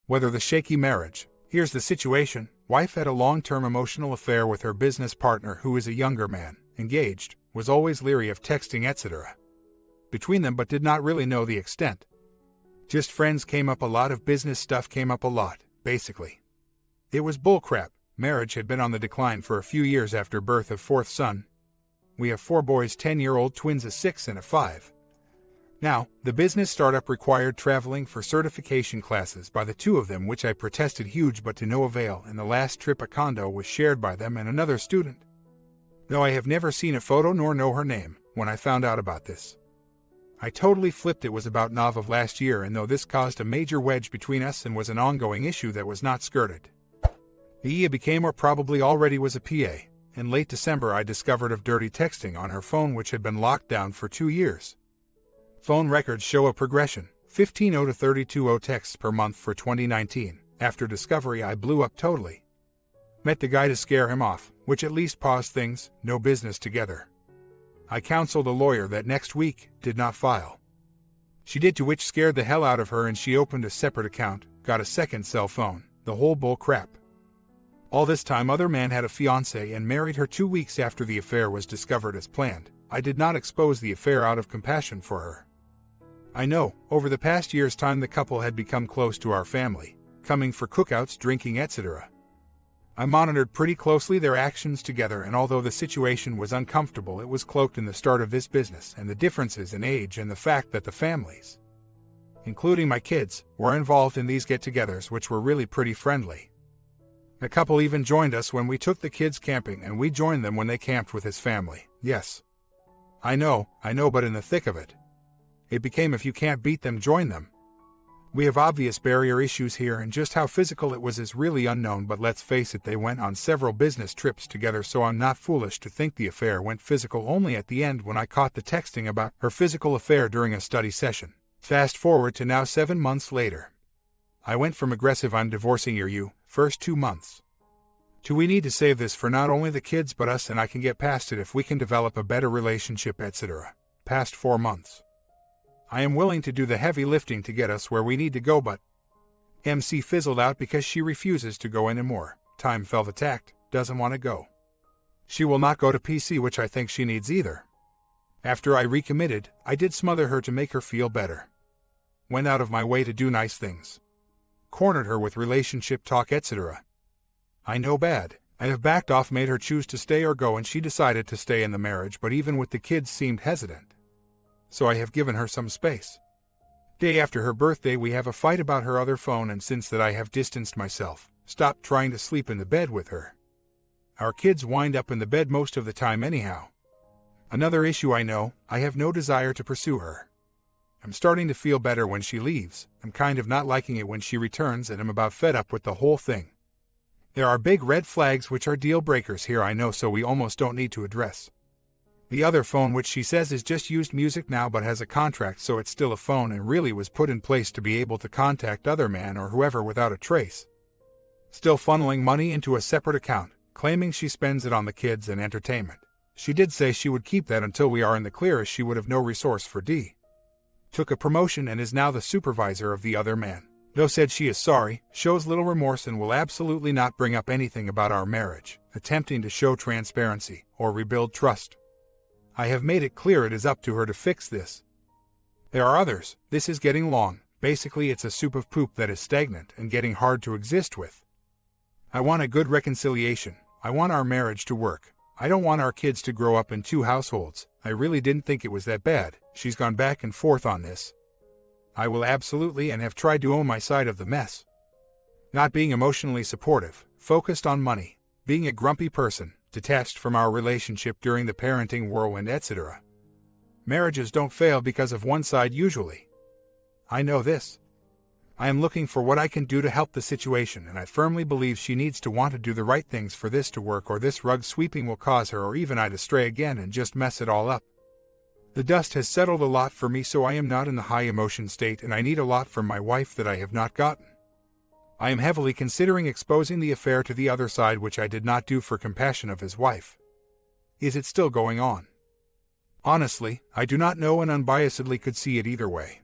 Whether the shaky marriage. Here's the situation. Wife had a long-term emotional affair with her business partner who is a younger man, engaged, was always leery of texting etc. between them but did not really know the extent. Just friends came up a lot, of business stuff came up a lot, basically. It was bullcrap. Marriage had been on the decline for a few years after birth of fourth son. We have 4 boys, 10-year-old twins, a 6 and a 5. Now, the business startup required traveling for certification classes by the 2 of them, which I protested huge but to no avail, and the last trip a condo was shared by them and another student. Though I have never seen a photo nor know her name, when I found out about this, I totally flipped. It was about Nov of last year, and though this caused a major wedge between us and was an ongoing issue that was not skirted, he became, or probably already was, a PA. In late December I discovered of dirty texting on her phone which had been locked down for 2 years. Phone records show a progression, 15,000 to 32,000 texts per month for 2019. After discovery I blew up totally. Met the guy to scare him off, which at least paused things, no business together. I counseled a lawyer that next week, did not file. She did, to which scared the hell out of her, and she opened a separate account, got a second cell phone, the whole bull crap. All this time other man had a fiancée and married her 2 weeks after the affair was discovered as planned. I did not expose the affair out of compassion for her. I know, over the past year's time the couple had become close to our family, coming for cookouts, drinking etc. I monitored pretty closely their actions together, and although the situation was uncomfortable, it was cloaked in the start of this business and the differences in age and the fact that the families, including my kids, were involved in these get-togethers, which were really pretty friendly. The couple even joined us when we took the kids camping, and we joined them when they camped with his family. Yes. I know, but in the thick of it, it became, if you can't beat them, join them. We have obvious barrier issues here, and just how physical it was is really unknown, but let's face it, they went on several business trips together, so I'm not foolish to think the affair went physical only at the end when I caught the texting about her physical affair during a study session. Fast forward to now 7 months later. I went from aggressive "I'm divorcing you" first 2 months to "we need to save this for not only the kids but us, and I can get past it if we can develop a better relationship etc. Past 4 months. I am willing to do the heavy lifting to get us where we need to go, but MC fizzled out because she refuses to go anymore. Time fell the tact, doesn't want to go. She will not go to PC, which I think she needs either. After I recommitted, I did smother her to make her feel better. Went out of my way to do nice things. Cornered her with relationship talk etc. I know bad. I have backed off, made her choose to stay or go, and she decided to stay in the marriage, but even with the kids seemed hesitant. So I have given her some space. Day after her birthday we have a fight about her other phone, and since that I have distanced myself, stopped trying to sleep in the bed with her. Our kids wind up in the bed most of the time anyhow. Another issue, I know, I have no desire to pursue her. I'm starting to feel better when she leaves. I'm kind of not liking it when she returns, and I'm about fed up with the whole thing. There are big red flags which are deal breakers here, I know, so we almost don't need to address. The other phone, which she says is just used music now but has a contract, so it's still a phone and really was put in place to be able to contact other man or whoever without a trace. Still funneling money into a separate account, claiming she spends it on the kids and entertainment. She did say she would keep that until we are in the clear, as she would have no resource for D. Took a promotion and is now the supervisor of the other man. Though said she is sorry, shows little remorse, and will absolutely not bring up anything about our marriage, attempting to show transparency or rebuild trust. I have made it clear it is up to her to fix this. There are others. This is getting long. Basically it's a soup of poop that is stagnant and getting hard to exist with. I want a good reconciliation. I want our marriage to work. I don't want our kids to grow up in 2 households. I really didn't think it was that bad. She's gone back and forth on this. I will absolutely and have tried to own my side of the mess. Not being emotionally supportive, focused on money, being a grumpy person, detached from our relationship during the parenting whirlwind etc. Marriages don't fail because of one side usually. I know this. I am looking for what I can do to help the situation, and I firmly believe she needs to want to do the right things for this to work, or this rug sweeping will cause her or even I to stray again and just mess it all up. The dust has settled a lot for me, so I am not in the high emotion state, and I need a lot from my wife that I have not gotten. I am heavily considering exposing the affair to the other side, which I did not do for compassion of his wife. Is it still going on? Honestly, I do not know, and unbiasedly could see it either way.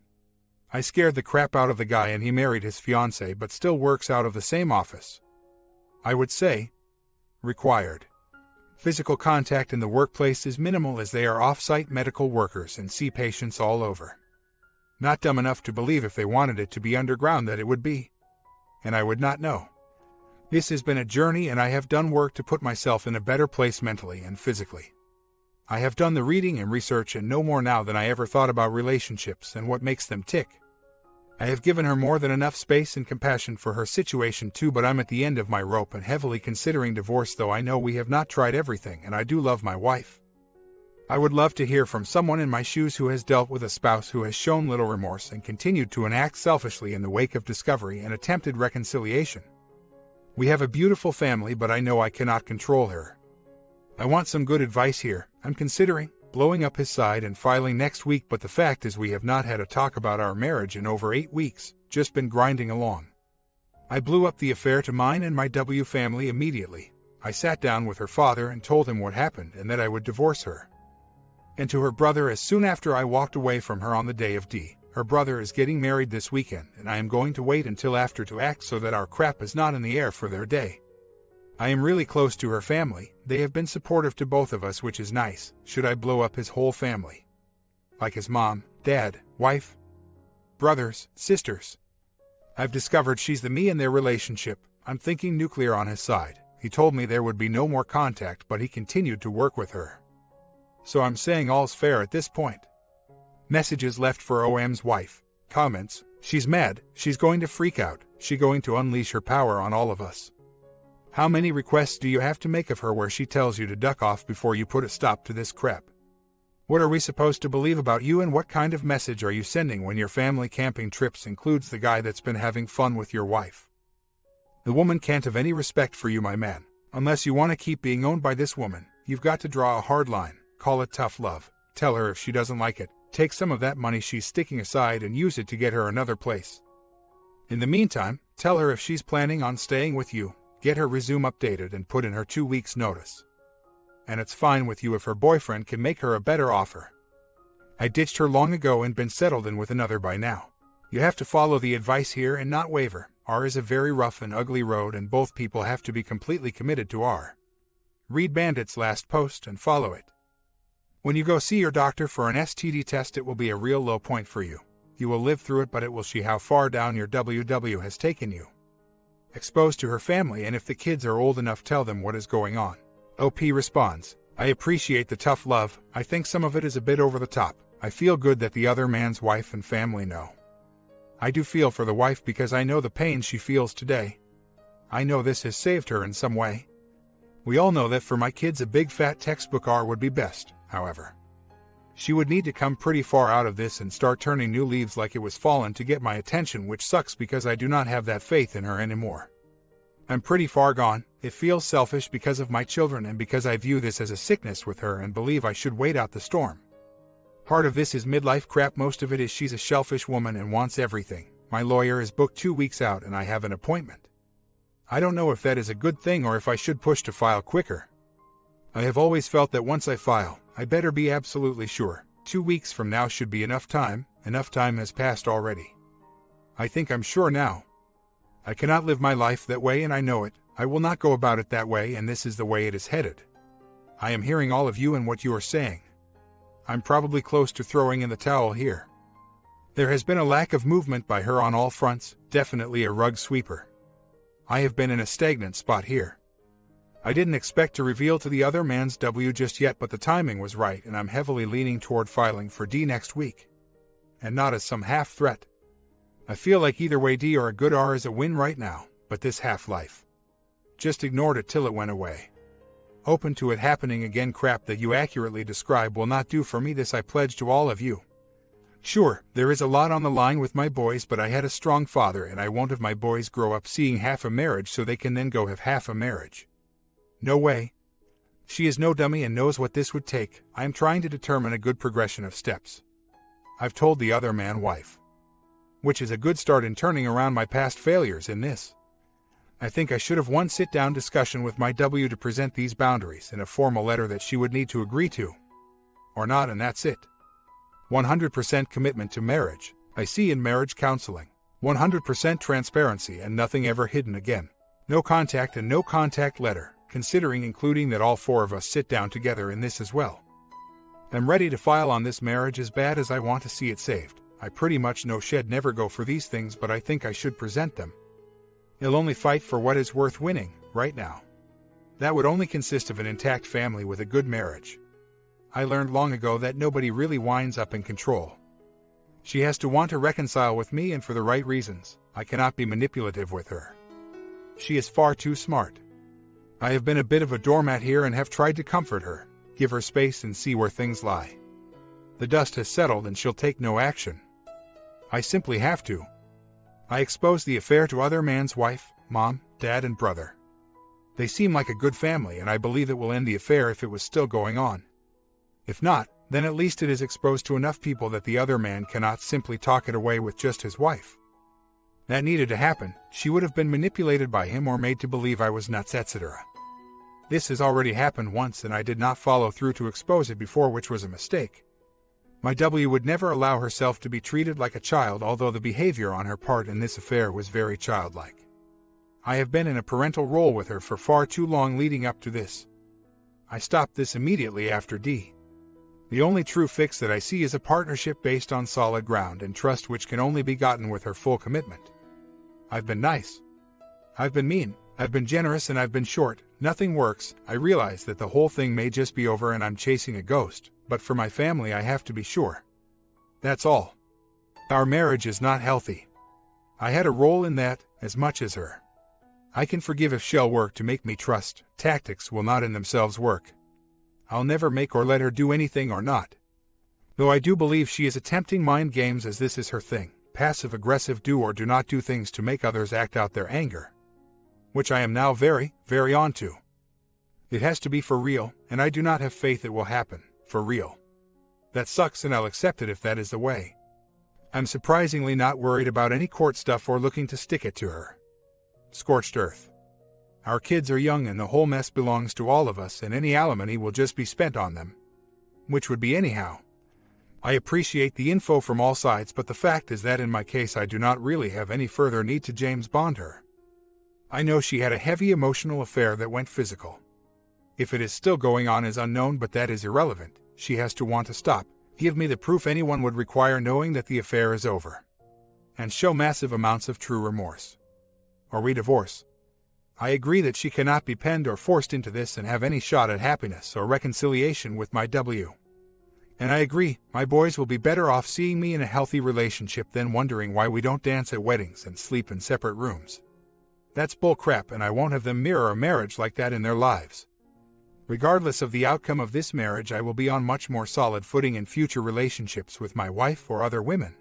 I scared the crap out of the guy and he married his fiancée but still works out of the same office. I would say, required. Physical contact in the workplace is minimal as they are off-site medical workers and see patients all over. Not dumb enough to believe if they wanted it to be underground that it would be. And I would not know. This has been a journey and I have done work to put myself in a better place mentally and physically. I have done the reading and research and know more now than I ever thought about relationships and what makes them tick. I have given her more than enough space and compassion for her situation too, but I'm at the end of my rope and heavily considering divorce, though I know we have not tried everything and I do love my wife. I would love to hear from someone in my shoes who has dealt with a spouse who has shown little remorse and continued to enact selfishly in the wake of discovery and attempted reconciliation. We have a beautiful family, but I know I cannot control her. I want some good advice here. I'm considering blowing up his side and filing next week, but the fact is we have not had a talk about our marriage in over 8 weeks, just been grinding along. I blew up the affair to mine and my W family immediately. I sat down with her father and told him what happened and that I would divorce her. And to her brother as soon after I walked away from her on the day of D. Her brother is getting married this weekend and I am going to wait until after to act so that our crap is not in the air for their day. I am really close to her family. They have been supportive to both of us, which is nice. Should I blow up his whole family? Like his mom, dad, wife, brothers, sisters? I've discovered she's the me in their relationship. I'm thinking nuclear on his side. He told me there would be no more contact, but he continued to work with her. So I'm saying all's fair at this point. Messages left for OM's wife. Comments: she's mad, she's going to freak out, she's going to unleash her power on all of us. How many requests do you have to make of her where she tells you to duck off before you put a stop to this crap? What are we supposed to believe about you, and what kind of message are you sending when your family camping trips includes the guy that's been having fun with your wife? The woman can't have any respect for you, my man. Unless you want to keep being owned by this woman, you've got to draw a hard line. Call it tough love. Tell her if she doesn't like it, take some of that money she's sticking aside and use it to get her another place. In the meantime, tell her if she's planning on staying with you, get her resume updated and put in her 2 weeks' notice. And it's fine with you if her boyfriend can make her a better offer. I ditched her long ago and been settled in with another by now. You have to follow the advice here and not waver. R is a very rough and ugly road and both people have to be completely committed to R. Read Bandit's last post and follow it. When you go see your doctor for an STD test, it will be a real low point for you. You will live through it, but it will see how far down your WW has taken you. Exposed to her family, and if the kids are old enough, tell them what is going on. OP responds: I appreciate the tough love. I think some of it is a bit over the top. I feel good that the other man's wife and family know. I do feel for the wife because I know the pain she feels today. I know this has saved her in some way. We all know that for my kids a big fat textbook R would be best, however. She would need to come pretty far out of this and start turning new leaves like it was fallen to get my attention, which sucks because I do not have that faith in her anymore. I'm pretty far gone. It feels selfish because of my children and because I view this as a sickness with her and believe I should wait out the storm. Part of this is midlife crap, most of it is she's a selfish woman and wants everything. My lawyer is booked 2 weeks out and I have an appointment. I don't know if that is a good thing or if I should push to file quicker. I have always felt that once I file, I better be absolutely sure. 2 weeks from now should be enough time. Enough time has passed already. I think I'm sure now. I cannot live my life that way and I know it. I will not go about it that way, and this is the way it is headed. I am hearing all of you and what you are saying. I'm probably close to throwing in the towel here. There has been a lack of movement by her on all fronts, definitely a rug sweeper. I have been in a stagnant spot here. I didn't expect to reveal to the other man's W just yet, but the timing was right and I'm heavily leaning toward filing for D next week. And not as some half threat. I feel like either way D or a good R is a win right now, but this half-life. Just ignored it till it went away. Open to it happening again crap that you accurately describe will not do for me. This I pledge to all of you. Sure, there is a lot on the line with my boys, but I had a strong father and I won't have my boys grow up seeing half a marriage so they can then go have half a marriage. No way. She is no dummy and knows what this would take. I am trying to determine a good progression of steps. I've told the other man wife. Which is a good start in turning around my past failures in this. I think I should have one sit-down discussion with my W to present these boundaries in a formal letter that she would need to agree to. Or not, and that's it. 100% commitment to marriage. I see in marriage counseling. 100% transparency and nothing ever hidden again. No contact and no contact letter, considering including that all four of us sit down together in this as well. I'm ready to file on this marriage as bad as I want to see it saved. I pretty much know she'd never go for these things, but I think I should present them. He'll only fight for what is worth winning, right now. That would only consist of an intact family with a good marriage. I learned long ago that nobody really winds up in control. She has to want to reconcile with me, and for the right reasons. I cannot be manipulative with her. She is far too smart. I have been a bit of a doormat here and have tried to comfort her, give her space and see where things lie. The dust has settled and she'll take no action. I simply have to. I exposed the affair to other man's wife, mom, dad, and brother. They seem like a good family, and I believe it will end the affair if it was still going on. If not, then at least it is exposed to enough people that the other man cannot simply talk it away with just his wife. That needed to happen. She would have been manipulated by him or made to believe I was nuts, etc. This has already happened once, and I did not follow through to expose it before, which was a mistake. My W would never allow herself to be treated like a child, although the behavior on her part in this affair was very childlike. I have been in a parental role with her for far too long leading up to this. I stopped this immediately after D. The only true fix that I see is a partnership based on solid ground and trust, which can only be gotten with her full commitment. I've been nice. I've been mean. I've been generous, and I've been short. Nothing works. I realize that the whole thing may just be over and I'm chasing a ghost, but for my family I have to be sure. That's all. Our marriage is not healthy. I had a role in that, as much as her. I can forgive if she'll work to make me trust. Tactics will not in themselves work. I'll never make or let her do anything or not. Though I do believe she is attempting mind games, as this is her thing. Passive-aggressive do or do not do things to make others act out their anger. Which I am now very, very onto. It has to be for real, and I do not have faith it will happen, for real. That sucks, and I'll accept it if that is the way. I'm surprisingly not worried about any court stuff or looking to stick it to her. Scorched earth. Our kids are young and the whole mess belongs to all of us, and any alimony will just be spent on them. Which would be anyhow. I appreciate the info from all sides, but the fact is that in my case I do not really have any further need to James Bond her. I know she had a heavy emotional affair that went physical. If it is still going on is unknown, but that is irrelevant. She has to want to stop. Give me the proof anyone would require, knowing that the affair is over. And show massive amounts of true remorse. Or we divorce. I agree that she cannot be penned or forced into this and have any shot at happiness or reconciliation with my W. And I agree, my boys will be better off seeing me in a healthy relationship than wondering why we don't dance at weddings and sleep in separate rooms. That's bullcrap, and I won't have them mirror a marriage like that in their lives. Regardless of the outcome of this marriage, I will be on much more solid footing in future relationships with my wife or other women.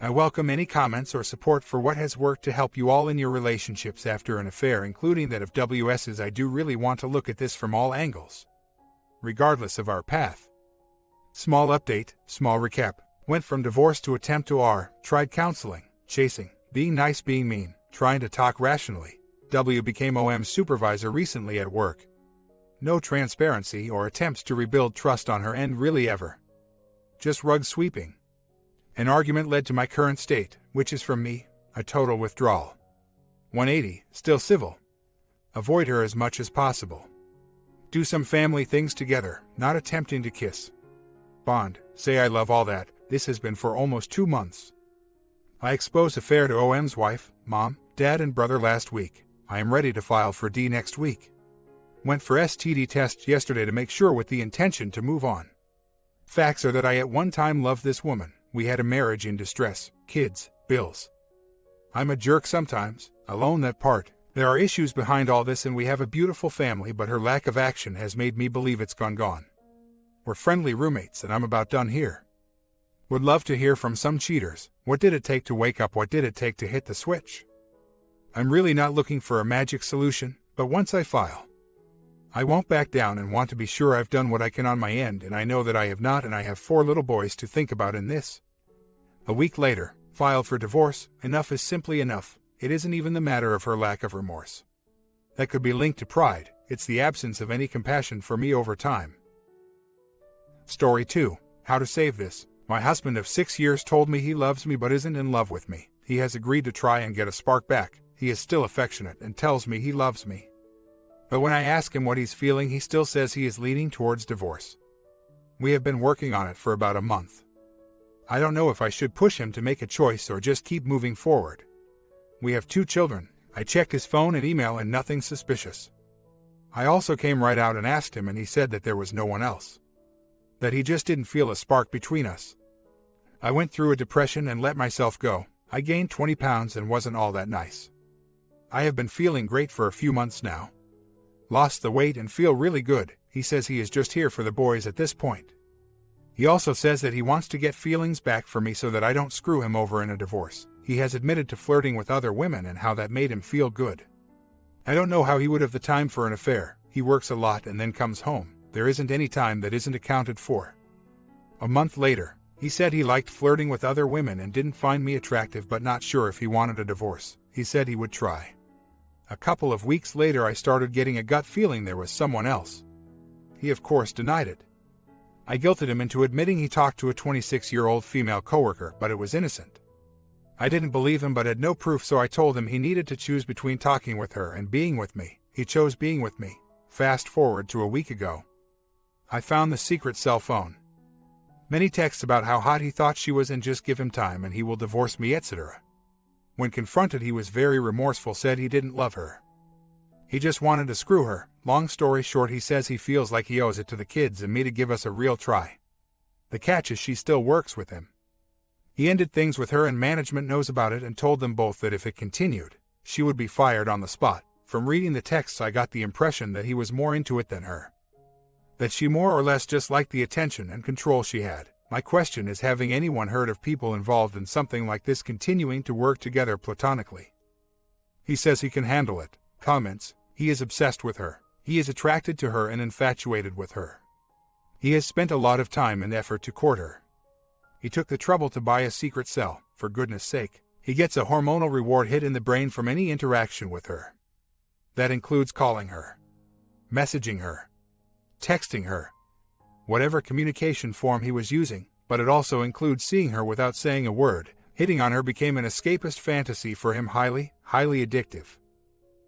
I welcome any comments or support for what has worked to help you all in your relationships after an affair, including that of WS's. I do really want to look at this from all angles, regardless of our path. Small update, small recap. Went from divorce to attempt to R, tried counseling, chasing, being nice, being mean, trying to talk rationally. W became OM supervisor recently at work. No transparency or attempts to rebuild trust on her end really ever. Just rug sweeping. An argument led to my current state, which is from me, a total withdrawal. 180, still civil. Avoid her as much as possible. Do some family things together, not attempting to kiss. Bond, say I love, all that. This has been for almost 2 months. I exposed affair to OM's wife, mom, dad, and brother last week. I am ready to file for D next week. Went for STD test yesterday to make sure, with the intention to move on. Facts are that I at one time loved this woman. We had a marriage in distress, kids, bills. I'm a jerk sometimes, I'll own that part. There are issues behind all this, and we have a beautiful family, but her lack of action has made me believe it's gone. We're friendly roommates, and I'm about done here. Would love to hear from some cheaters. What did it take to wake up? What did it take to hit the switch? I'm really not looking for a magic solution, but once I file, I won't back down and want to be sure I've done what I can on my end, and I know that I have not, and I have 4 little boys to think about in this. A week later, filed for divorce. Enough is simply enough. It isn't even the matter of her lack of remorse. That could be linked to pride. It's the absence of any compassion for me over time. Story 2. How to save this. My husband of 6 years told me he loves me but isn't in love with me. He has agreed to try and get a spark back. He is still affectionate and tells me he loves me. But when I ask him what he's feeling, he still says he is leaning towards divorce. We have been working on it for about a month. I don't know if I should push him to make a choice or just keep moving forward. We have 2 children. I checked his phone and email and nothing suspicious. I also came right out and asked him, and he said that there was no one else. That he just didn't feel a spark between us. I went through a depression and let myself go. I gained 20 pounds and wasn't all that nice. I have been feeling great for a few months now. Lost the weight and feel really good. He says he is just here for the boys at this point. He also says that he wants to get feelings back for me so that I don't screw him over in a divorce. He has admitted to flirting with other women and how that made him feel good. I don't know how he would have the time for an affair. He works a lot and then comes home. There isn't any time that isn't accounted for. A month later, he said he liked flirting with other women and didn't find me attractive, but not sure if he wanted a divorce. He said he would try. A couple of weeks later, I started getting a gut feeling there was someone else. He of course denied it. I guilted him into admitting he talked to a 26-year-old female coworker, but it was innocent. I didn't believe him but had no proof, so I told him he needed to choose between talking with her and being with me. He chose being with me. Fast forward to a week ago. I found the secret cell phone. Many texts about how hot he thought she was and just give him time and he will divorce me, etc. When confronted, he was very remorseful, said he didn't love her. He just wanted to screw her. Long story short, he says he feels like he owes it to the kids and me to give us a real try. The catch is she still works with him. He ended things with her and management knows about it and told them both that if it continued, she would be fired on the spot. From reading the texts, I got the impression that he was more into it than her. That she more or less just liked the attention and control she had. My question is, having anyone heard of people involved in something like this continuing to work together platonically? He says he can handle it. Comments: he is obsessed with her. He is attracted to her and infatuated with her. He has spent a lot of time and effort to court her. He took the trouble to buy a secret cell, for goodness sake. He gets a hormonal reward hit in the brain from any interaction with her. That includes calling her, messaging her, texting her, whatever communication form he was using, but it also includes seeing her without saying a word. Hitting on her became an escapist fantasy for him, highly addictive.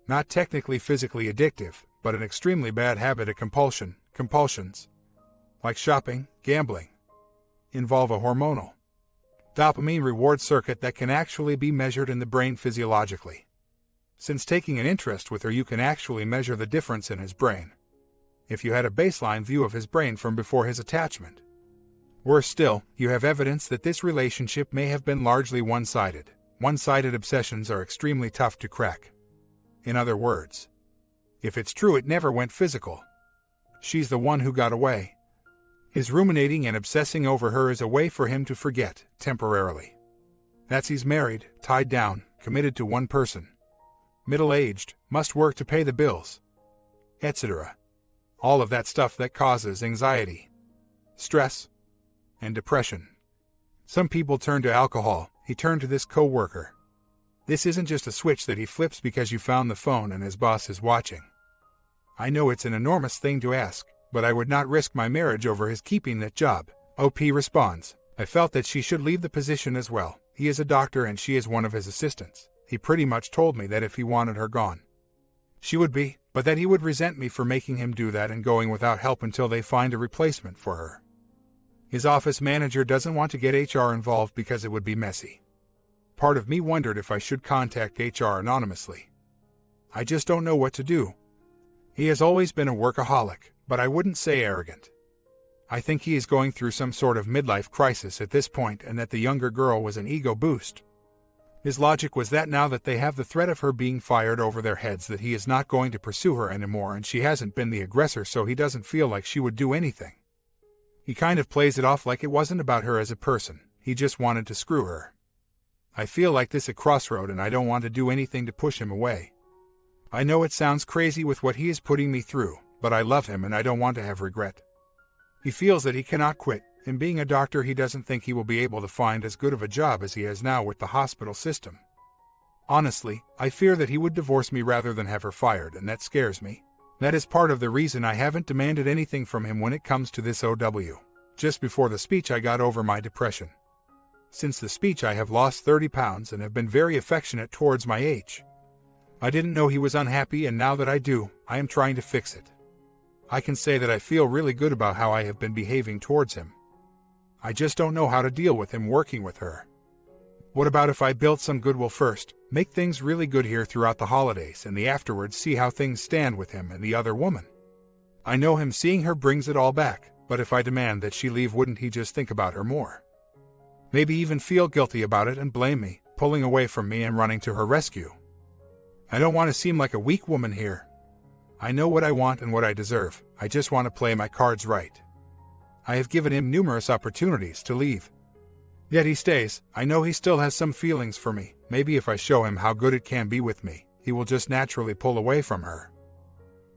Not technically physically addictive, but an extremely bad habit, a compulsions, like shopping, gambling, involve a hormonal dopamine reward circuit that can actually be measured in the brain physiologically. Since taking an interest with her, you can actually measure the difference in his brain. If you had a baseline view of his brain from before his attachment. Worse still, you have evidence that this relationship may have been largely one-sided. One-sided obsessions are extremely tough to crack. In other words, if it's true it never went physical, she's the one who got away. His ruminating and obsessing over her is a way for him to forget, temporarily. That's he's married, tied down, committed to one person. Middle-aged, must work to pay the bills, etc. All of that stuff that causes anxiety, stress, and depression. Some people turn to alcohol. He turned to this co-worker. This isn't just a switch that he flips because you found the phone and his boss is watching. I know it's an enormous thing to ask, but I would not risk my marriage over his keeping that job. OP responds, I felt that she should leave the position as well. He is a doctor and she is one of his assistants. He pretty much told me that if he wanted her gone, she would be, but that he would resent me for making him do that and going without help until they find a replacement for her. His office manager doesn't want to get HR involved because it would be messy. Part of me wondered if I should contact HR anonymously. I just don't know what to do. He has always been a workaholic, but I wouldn't say arrogant. I think he is going through some sort of midlife crisis at this point and that the younger girl was an ego boost. His logic was that now that they have the threat of her being fired over their heads, that he is not going to pursue her anymore and she hasn't been the aggressor, so he doesn't feel like she would do anything. He kind of plays it off like it wasn't about her as a person, he just wanted to screw her. I feel like this at crossroad and I don't want to do anything to push him away. I know it sounds crazy with what he is putting me through, but I love him and I don't want to have regret. He feels that he cannot quit, and being a doctor he doesn't think he will be able to find as good of a job as he has now with the hospital system. Honestly, I fear that he would divorce me rather than have her fired, and that scares me. That is part of the reason I haven't demanded anything from him when it comes to this OW. Just before the speech I got over my depression. Since the speech I have lost 30 pounds and have been very affectionate towards my H. I didn't know he was unhappy, and now that I do, I am trying to fix it. I can say that I feel really good about how I have been behaving towards him. I just don't know how to deal with him working with her. What about if I built some goodwill first, make things really good here throughout the holidays, and afterwards see how things stand with him and the other woman? I know him seeing her brings it all back, but if I demand that she leave, wouldn't he just think about her more? Maybe even feel guilty about it and blame me, pulling away from me and running to her rescue. I don't want to seem like a weak woman here. I know what I want and what I deserve. I just want to play my cards right. I have given him numerous opportunities to leave. Yet he stays. I know he still has some feelings for me. Maybe if I show him how good it can be with me, he will just naturally pull away from her.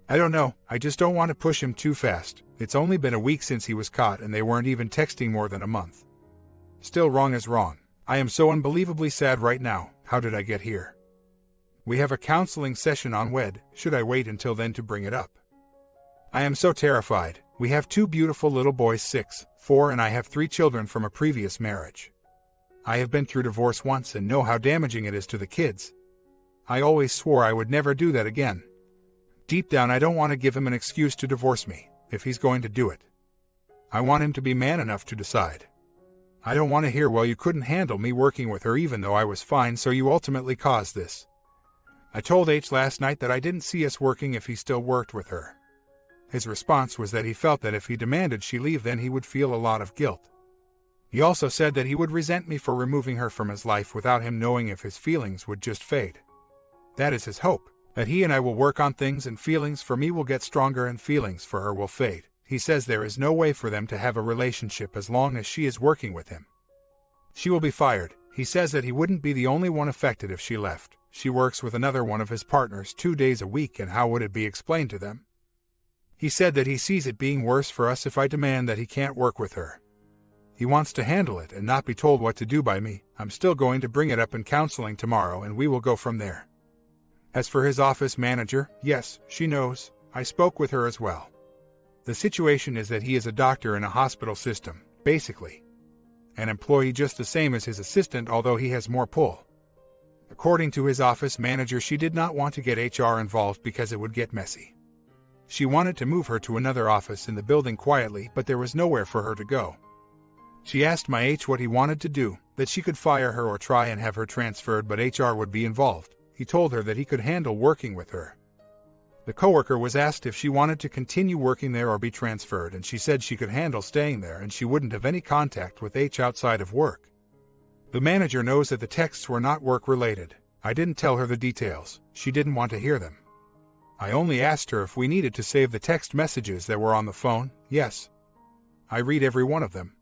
I don't know. I just don't want to push him too fast. It's only been a week since he was caught, and they weren't even texting more than a month. Still, wrong is wrong. I am so unbelievably sad right now. How did I get here? We have a counseling session on Wed. Should I wait until then to bring it up? I am so terrified. We have 2 beautiful little boys, 6, 4, and I have 3 children from a previous marriage. I have been through divorce once and know how damaging it is to the kids. I always swore I would never do that again. Deep down, I don't want to give him an excuse to divorce me, if he's going to do it. I want him to be man enough to decide. I don't want to hear, well, you couldn't handle me working with her even though I was fine, so you ultimately caused this. I told H last night that I didn't see us working if he still worked with her. His response was that he felt that if he demanded she leave, then he would feel a lot of guilt. He also said that he would resent me for removing her from his life without him knowing if his feelings would just fade. That is his hope, that he and I will work on things and feelings for me will get stronger and feelings for her will fade. He says there is no way for them to have a relationship as long as she is working with him. She will be fired. He says that he wouldn't be the only one affected if she left. She works with another one of his partners 2 days a week, and how would it be explained to them? He said that he sees it being worse for us if I demand that he can't work with her. He wants to handle it and not be told what to do by me. I'm still going to bring it up in counseling tomorrow, and we will go from there. As for his office manager, yes, she knows. I spoke with her as well. The situation is that he is a doctor in a hospital system, basically. An employee just the same as his assistant, although he has more pull. According to his office manager, she did not want to get HR involved because it would get messy. She wanted to move her to another office in the building quietly, but there was nowhere for her to go. She asked my H what he wanted to do, that she could fire her or try and have her transferred, but HR would be involved. He told her that he could handle working with her. The coworker was asked if she wanted to continue working there or be transferred, and she said she could handle staying there and she wouldn't have any contact with H outside of work. The manager knows that the texts were not work-related. I didn't tell her the details. She didn't want to hear them. I only asked her if we needed to save the text messages that were on the phone. Yes. I read every one of them.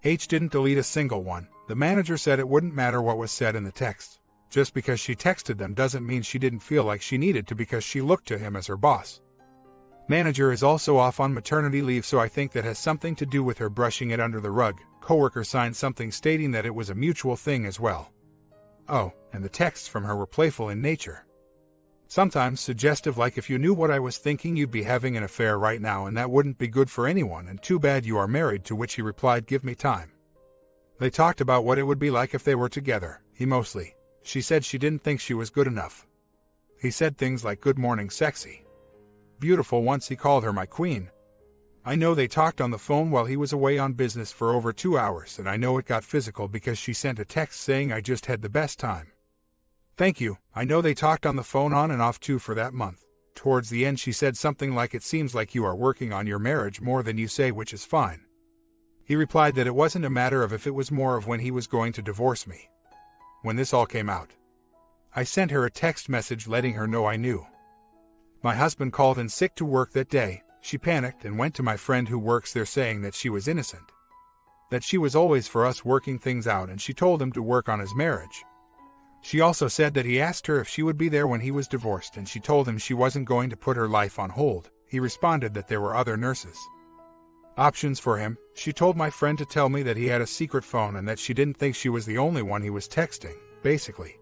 H didn't delete a single one. The manager said it wouldn't matter what was said in the text. Just because she texted them doesn't mean she didn't feel like she needed to, because she looked to him as her boss. Manager is also off on maternity leave, so I think that has something to do with her brushing it under the rug. Coworker signed something stating that it was a mutual thing as well. Oh, and the texts from her were playful in nature. Sometimes suggestive, like, if you knew what I was thinking, you'd be having an affair right now, and that wouldn't be good for anyone, and too bad you are married, to which he replied, give me time. They talked about what it would be like if they were together. He mostly. She said she didn't think she was good enough. He said things like good morning sexy. Beautiful. Once he called her my queen. I know they talked on the phone while he was away on business for over 2 hours, and I know it got physical because she sent a text saying I just had the best time. Thank you. I know they talked on the phone on and off too for that month. Towards the end she said something like, it seems like you are working on your marriage more than you say, which is fine. He replied that it wasn't a matter of if, it was more of when he was going to divorce me. When this all came out, I sent her a text message letting her know I knew. My husband called in sick to work that day. She panicked and went to my friend who works there saying that she was innocent. That she was always for us working things out, and she told him to work on his marriage. She also said that he asked her if she would be there when he was divorced, and she told him she wasn't going to put her life on hold. He responded that there were other nurses. Options for him. She told my friend to tell me that he had a secret phone and that she didn't think she was the only one he was texting, basically.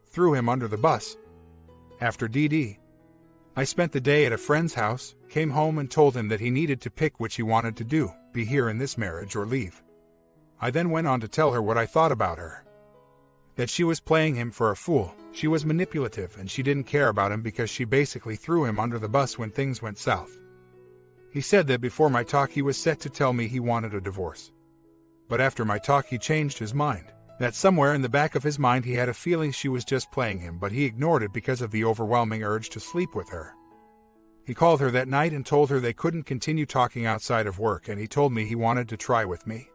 Threw him under the bus. After DD, I spent the day at a friend's house, came home and told him that he needed to pick which he wanted to do. be here in this marriage or leave. I then went on to tell her what I thought about her. That she was playing him for a fool, she was manipulative, and she didn't care about him because she basically threw him under the bus when things went south. He said that before my talk he was set to tell me he wanted a divorce. But after my talk he changed his mind. That somewhere in the back of his mind he had a feeling she was just playing him, but he ignored it because of the overwhelming urge to sleep with her. He called her that night and told her they couldn't continue talking outside of work, and he told me he wanted to try with me.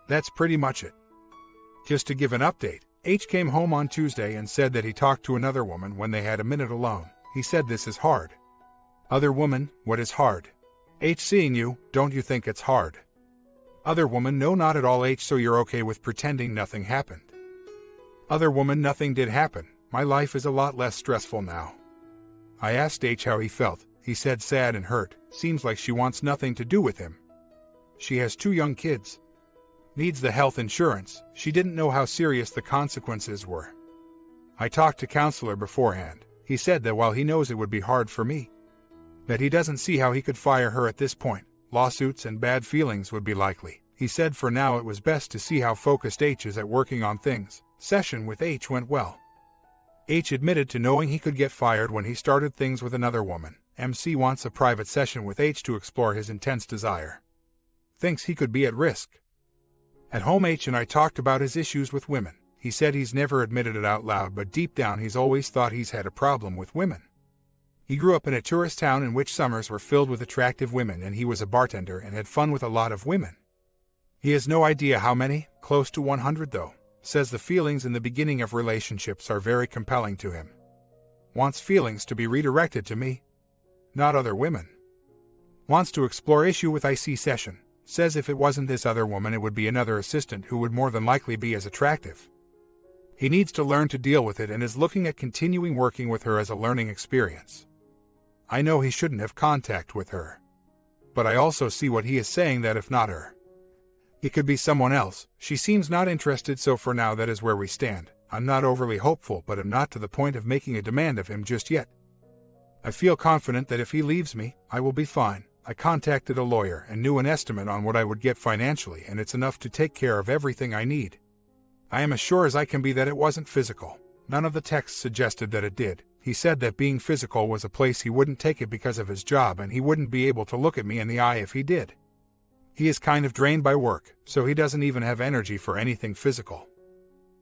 That's pretty much it. Just to give an update, H came home on Tuesday and said that he talked to another woman when they had a minute alone. He said this is hard. Other woman, what is hard? H, seeing you, don't you think it's hard? Other woman, no, not at all. H, so you're okay with pretending nothing happened? Other woman, nothing did happen. My life is a lot less stressful now. I asked H how he felt. He said sad and hurt. Seems like she wants nothing to do with him. She has 2 young kids. Needs the health insurance. She didn't know how serious the consequences were. I talked to counselor beforehand. He said that while he knows it would be hard for me, that he doesn't see how he could fire her at this point. Lawsuits and bad feelings would be likely. He said for now it was best to see how focused H is at working on things. Session with H went well. H admitted to knowing he could get fired when he started things with another woman. MC wants a private session with H to explore his intense desire. Thinks he could be at risk. At home, H and I talked about his issues with women. He said he's never admitted it out loud, but deep down he's always thought he's had a problem with women. He grew up in a tourist town in which summers were filled with attractive women, and he was a bartender and had fun with a lot of women. He has no idea how many, close to 100 though. Says the feelings in the beginning of relationships are very compelling to him. Wants feelings to be redirected to me, not other women. Wants to explore issue with IC session. Says if it wasn't this other woman it would be another assistant who would more than likely be as attractive. He needs to learn to deal with it and is looking at continuing working with her as a learning experience. I know he shouldn't have contact with her. But I also see what he is saying, that if not her, it could be someone else. She seems not interested, so for now that is where we stand. I'm not overly hopeful, but I'm not to the point of making a demand of him just yet. I feel confident that if he leaves me, I will be fine. I contacted a lawyer and knew an estimate on what I would get financially, and it's enough to take care of everything I need. I am as sure as I can be that it wasn't physical. None of the texts suggested that it did. He said that being physical was a place he wouldn't take it because of his job, and he wouldn't be able to look at me in the eye if he did. He is kind of drained by work, so he doesn't even have energy for anything physical.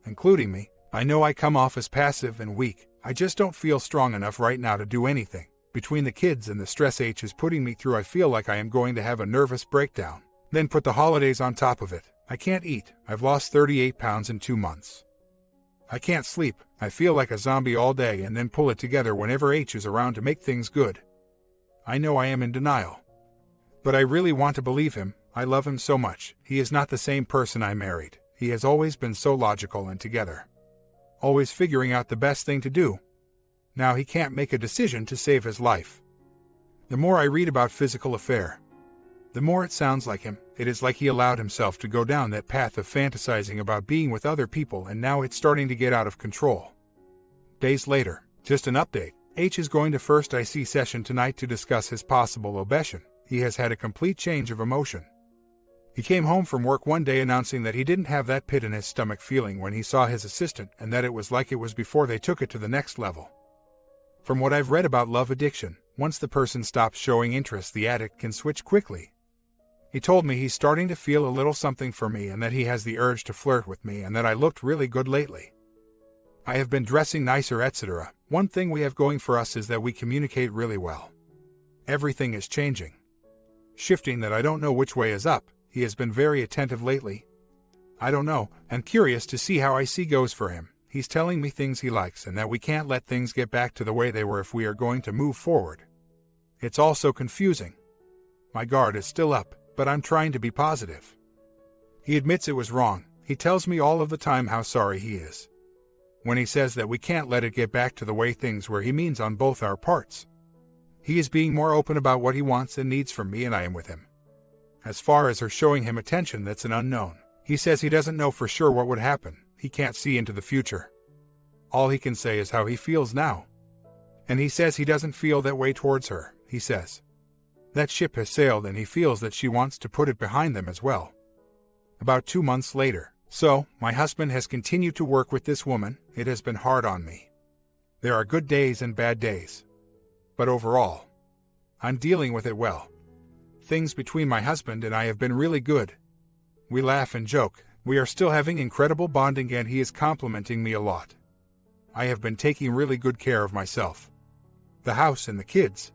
Including me. I know I come off as passive and weak. I just don't feel strong enough right now to do anything. Between the kids and the stress H is putting me through, I feel like I am going to have a nervous breakdown. Then put the holidays on top of it. I can't eat. I've lost 38 pounds in 2 months. I can't sleep. I feel like a zombie all day and then pull it together whenever H is around to make things good. I know I am in denial. But I really want to believe him. I love him so much. He is not the same person I married. He has always been so logical and together. Always figuring out the best thing to do. Now he can't make a decision to save his life. The more I read about physical affair, the more it sounds like him. It is like he allowed himself to go down that path of fantasizing about being with other people, and now it's starting to get out of control. Days later, just an update. H is going to first IC session tonight to discuss his possible obession. He has had a complete change of emotion. He came home from work one day announcing that he didn't have that pit in his stomach feeling when he saw his assistant, and that it was like it was before they took it to the next level. From what I've read about love addiction, once the person stops showing interest, the addict can switch quickly. He told me he's starting to feel a little something for me and that he has the urge to flirt with me and that I looked really good lately. I have been dressing nicer, etc. One thing we have going for us is that we communicate really well. Everything is changing. Shifting that I don't know which way is up. He has been very attentive lately. I don't know. I'm curious to see how IC goes for him. He's telling me things he likes and that we can't let things get back to the way they were if we are going to move forward. It's all so confusing. My guard is still up, but I'm trying to be positive. He admits it was wrong. He tells me all of the time how sorry he is. When he says that we can't let it get back to the way things were, he means on both our parts. He is being more open about what he wants and needs from me, and I am with him. As far as her showing him attention, that's an unknown. He says he doesn't know for sure what would happen. He can't see into the future. All he can say is how he feels now. And he says he doesn't feel that way towards her, he says. That ship has sailed and he feels that she wants to put it behind them as well. About 2 months later. So, my husband has continued to work with this woman. It has been hard on me. There are good days and bad days. But overall, I'm dealing with it well. Things between my husband and I have been really good. We laugh and joke. We are still having incredible bonding and he is complimenting me a lot. I have been taking really good care of myself. The house and the kids.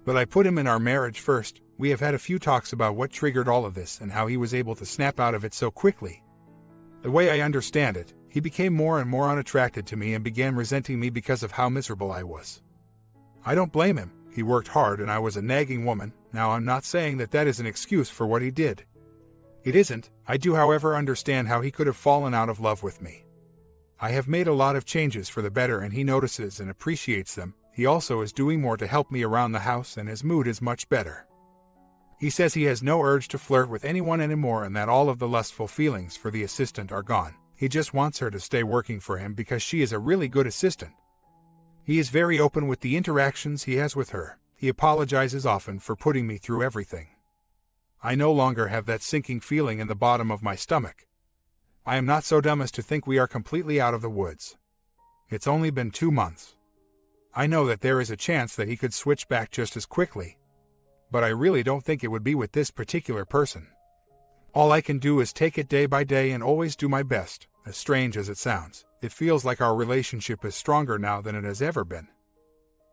But I put him in our marriage first. We have had a few talks about what triggered all of this and how he was able to snap out of it so quickly. The way I understand it, he became more and more unattracted to me and began resenting me because of how miserable I was. I don't blame him. He worked hard and I was a nagging woman. Now I'm not saying that that is an excuse for what he did. It isn't. I do, however, understand how he could have fallen out of love with me. I have made a lot of changes for the better and he notices and appreciates them. He also is doing more to help me around the house and his mood is much better. He says he has no urge to flirt with anyone anymore and that all of the lustful feelings for the assistant are gone. He just wants her to stay working for him because she is a really good assistant. He is very open with the interactions he has with her. He apologizes often for putting me through everything. I no longer have that sinking feeling in the bottom of my stomach. I am not so dumb as to think we are completely out of the woods. It's only been 2 months. I know that there is a chance that he could switch back just as quickly. But I really don't think it would be with this particular person. All I can do is take it day by day and always do my best. As strange as it sounds, it feels like our relationship is stronger now than it has ever been.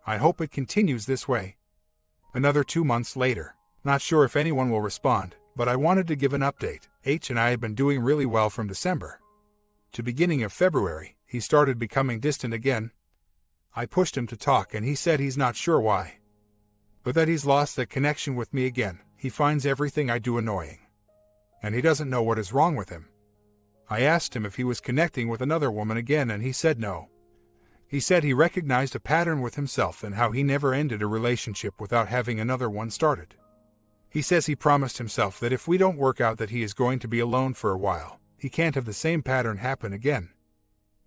I hope it continues this way. Another 2 months later. Not sure if anyone will respond, but I wanted to give an update. H and I have been doing really well from December to beginning of February. He started becoming distant again. I pushed him to talk and he said he's not sure why. But that he's lost that connection with me again. He finds everything I do annoying. And he doesn't know what is wrong with him. I asked him if he was connecting with another woman again and he said no. He said he recognized a pattern with himself and how he never ended a relationship without having another one started. He says he promised himself that if we don't work out that he is going to be alone for a while. He can't have the same pattern happen again.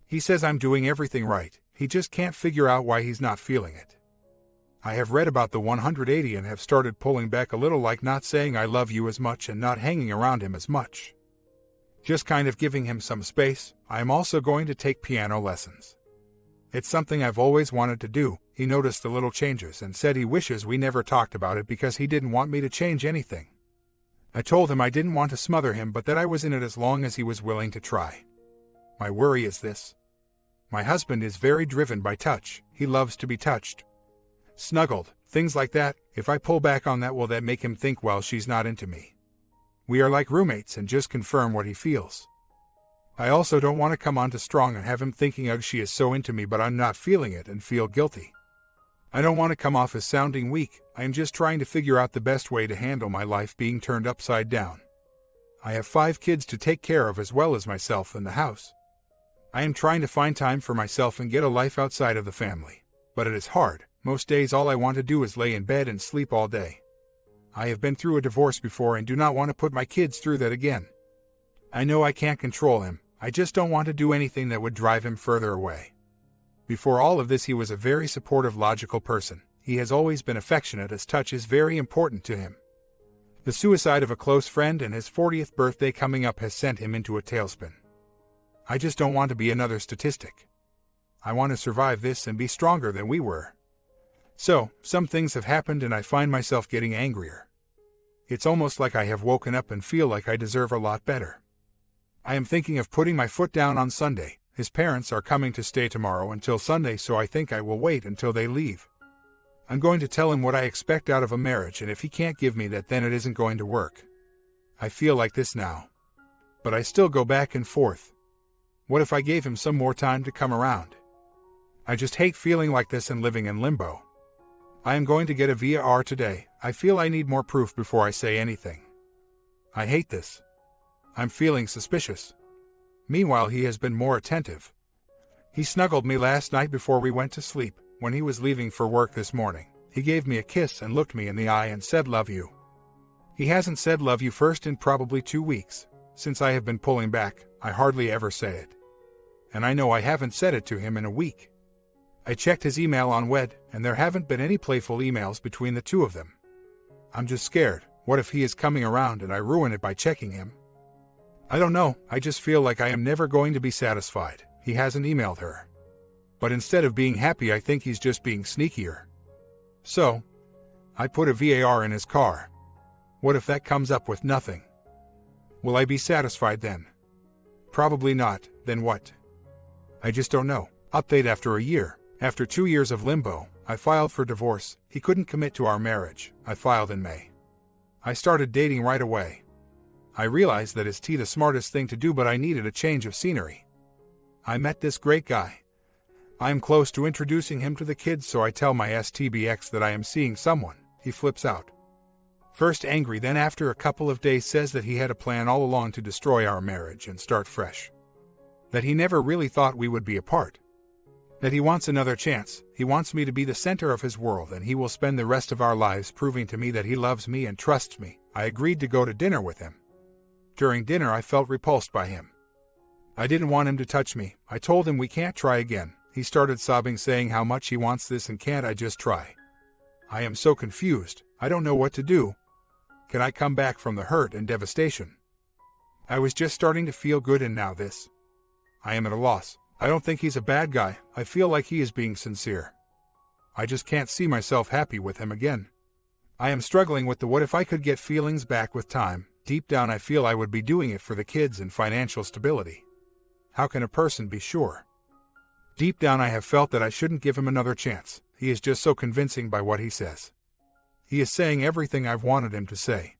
He says I'm doing everything right. He just can't figure out why he's not feeling it. I have read about the 180 and have started pulling back a little, like not saying I love you as much and not hanging around him as much. Just kind of giving him some space. I am also going to take piano lessons. It's something I've always wanted to do. He noticed the little changes and said he wishes we never talked about it because he didn't want me to change anything. I told him I didn't want to smother him but that I was in it as long as he was willing to try. My worry is this. My husband is very driven by touch. He loves to be touched. Snuggled, things like that. If I pull back on that, will that make him think, well, she's not into me? We are like roommates and just confirm what he feels. I also don't want to come on too strong and have him thinking, ugh, she is so into me but I'm not feeling it and feel guilty. I don't want to come off as sounding weak. I am just trying to figure out the best way to handle my life being turned upside down. I have 5 kids to take care of as well as myself and the house. I am trying to find time for myself and get a life outside of the family. But it is hard. Most days all I want to do is lay in bed and sleep all day. I have been through a divorce before and do not want to put my kids through that again. I know I can't control him. I just don't want to do anything that would drive him further away. Before all of this he was a very supportive, logical person. He has always been affectionate as touch is very important to him. The suicide of a close friend and his 40th birthday coming up has sent him into a tailspin. I just don't want to be another statistic. I want to survive this and be stronger than we were. So, some things have happened and I find myself getting angrier. It's almost like I have woken up and feel like I deserve a lot better. I am thinking of putting my foot down on Sunday. His parents are coming to stay tomorrow until Sunday, so I think I will wait until they leave. I'm going to tell him what I expect out of a marriage, and if he can't give me that, then it isn't going to work. I feel like this now. But I still go back and forth. What if I gave him some more time to come around? I just hate feeling like this and living in limbo. I am going to get a VAR today. I feel I need more proof before I say anything. I hate this. I'm feeling suspicious. Meanwhile, he has been more attentive. He snuggled me last night before we went to sleep. When he was leaving for work this morning, he gave me a kiss and looked me in the eye and said, "Love you." He hasn't said "love you" first in probably 2 weeks. Since I have been pulling back, I hardly ever say it. And I know I haven't said it to him in a week. I checked his email on WED, and there haven't been any playful emails between the two of them. I'm just scared. What if he is coming around and I ruin it by checking him? I don't know, I just feel like I am never going to be satisfied. He hasn't emailed her. But instead of being happy, I think he's just being sneakier. So, I put a VAR in his car. What if that comes up with nothing? Will I be satisfied then? Probably not. Then what? I just don't know. Update after a year. After 2 years of limbo, I filed for divorce. He couldn't commit to our marriage. I filed in May. I started dating right away. I realized that it's the smartest thing to do, but I needed a change of scenery. I met this great guy. I am close to introducing him to the kids, so I tell my STBX that I am seeing someone. He flips out. First angry, then after a couple of days says that he had a plan all along to destroy our marriage and start fresh. That he never really thought we would be apart. That he wants another chance. He wants me to be the center of his world, and he will spend the rest of our lives proving to me that he loves me and trusts me. I agreed to go to dinner with him. During dinner, I felt repulsed by him. I didn't want him to touch me. I told him we can't try again. He started sobbing, saying how much he wants this and can't I just try. I am so confused. I don't know what to do. Can I come back from the hurt and devastation? I was just starting to feel good, and now this. I am at a loss. I don't think he's a bad guy. I feel like he is being sincere. I just can't see myself happy with him again. I am struggling with the what if I could get feelings back with time. Deep down I feel I would be doing it for the kids and financial stability. How can a person be sure? Deep down I have felt that I shouldn't give him another chance. He is just so convincing by what he says. He is saying everything I've wanted him to say.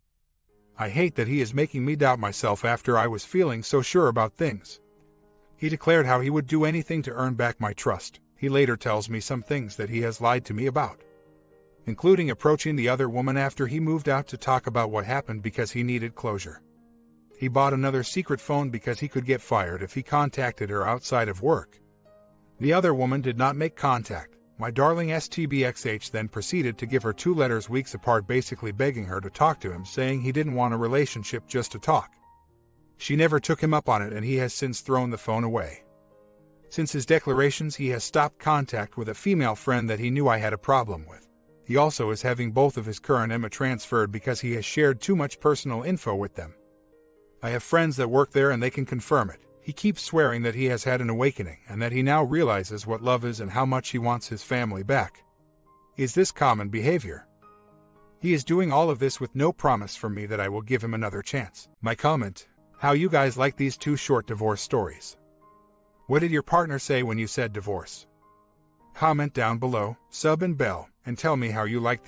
I hate that he is making me doubt myself after I was feeling so sure about things. He declared how he would do anything to earn back my trust. He later tells me some things that he has lied to me about, including approaching the other woman after he moved out to talk about what happened because he needed closure. He bought another secret phone because he could get fired if he contacted her outside of work. The other woman did not make contact. My darling STBXH then proceeded to give her 2 letters weeks apart, basically begging her to talk to him, saying he didn't want a relationship, just to talk. She never took him up on it, and he has since thrown the phone away. Since his declarations, he has stopped contact with a female friend that he knew I had a problem with. He also is having both of his current Emma transferred because he has shared too much personal info with them. I have friends that work there and they can confirm it. He keeps swearing that he has had an awakening and that he now realizes what love is and how much he wants his family back. Is this common behavior? He is doing all of this with no promise from me that I will give him another chance. My comment: how you guys like these 2 short divorce stories? What did your partner say when you said divorce? Comment down below, sub and bell, and tell me how you like